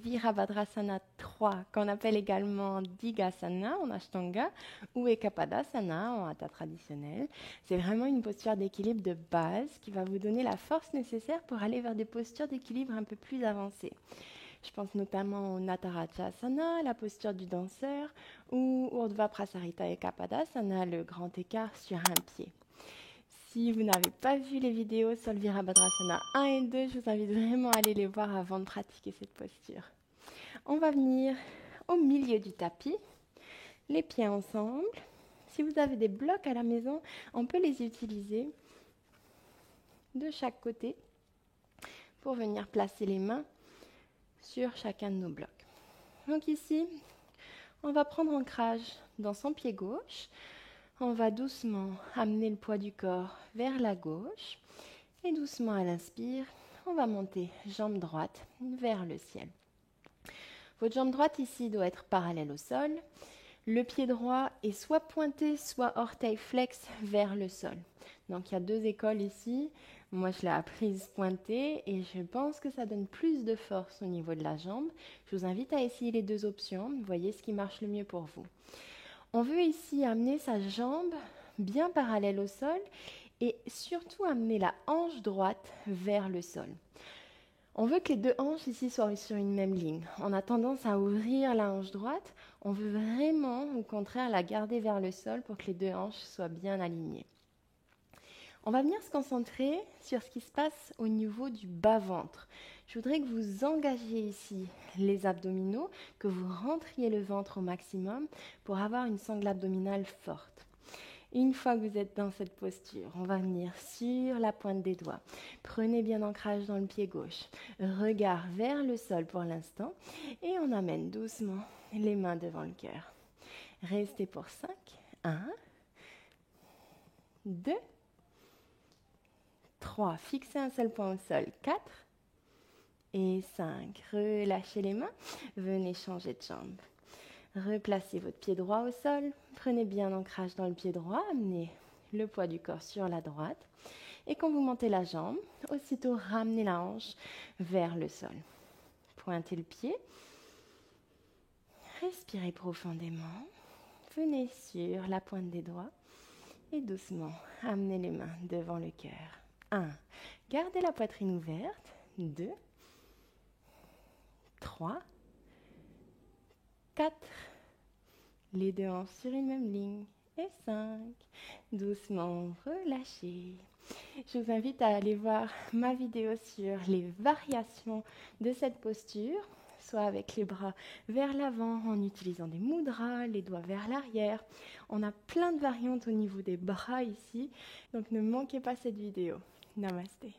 Virabhadrasana 3, qu'on appelle également Digasana en Ashtanga ou Ekapadasana en Hatha traditionnel. C'est vraiment une posture d'équilibre de base qui va vous donner la force nécessaire pour aller vers des postures d'équilibre un peu plus avancées. Je pense notamment au Natarajasana, la posture du danseur, ou Urdhva Prasarita Ekapadasana, le grand écart sur un pied. Si vous n'avez pas vu les vidéos sur le Virabhadrasana 1 et 2, je vous invite vraiment à aller les voir avant de pratiquer cette posture. On va venir au milieu du tapis, les pieds ensemble. Si vous avez des blocs à la maison, on peut les utiliser de chaque côté pour venir placer les mains sur chacun de nos blocs. Donc ici, on va prendre ancrage dans son pied gauche. On va doucement amener le poids du corps vers la gauche et doucement à l'inspire, on va monter jambe droite vers le ciel. Votre jambe droite ici doit être parallèle au sol. Le pied droit est soit pointé, soit orteil flex vers le sol. Donc il y a deux écoles ici. Moi je l'ai apprise pointée et je pense que ça donne plus de force au niveau de la jambe. Je vous invite à essayer les deux options. Voyez ce qui marche le mieux pour vous. On veut ici amener sa jambe bien parallèle au sol et surtout amener la hanche droite vers le sol. On veut que les deux hanches ici soient sur une même ligne. On a tendance à ouvrir la hanche droite. On veut vraiment, au contraire, la garder vers le sol pour que les deux hanches soient bien alignées. On va venir se concentrer sur ce qui se passe au niveau du bas-ventre. Je voudrais que vous engagiez ici les abdominaux, que vous rentriez le ventre au maximum pour avoir une sangle abdominale forte. Une fois que vous êtes dans cette posture, on va venir sur la pointe des doigts. Prenez bien ancrage dans le pied gauche. Regard vers le sol pour l'instant et on amène doucement les mains devant le cœur. Restez pour 5. 1, 2, 3. Fixez un seul point au sol. 4 et 5. Relâchez les mains. Venez changer de jambe. Replacez votre pied droit au sol. Prenez bien l'ancrage dans le pied droit. Amenez le poids du corps sur la droite. Et quand vous montez la jambe, aussitôt ramenez la hanche vers le sol. Pointez le pied. Respirez profondément. Venez sur la pointe des doigts. Et doucement, amenez les mains devant le cœur. 1. Gardez la poitrine ouverte. 2. 3. 4. Les deux hanches sur une même ligne. Et 5. Doucement, relâchez. Je vous invite à aller voir ma vidéo sur les variations de cette posture, soit avec les bras vers l'avant en utilisant des mudras, les doigts vers l'arrière. On a plein de variantes au niveau des bras ici, donc ne manquez pas cette vidéo. Namasté.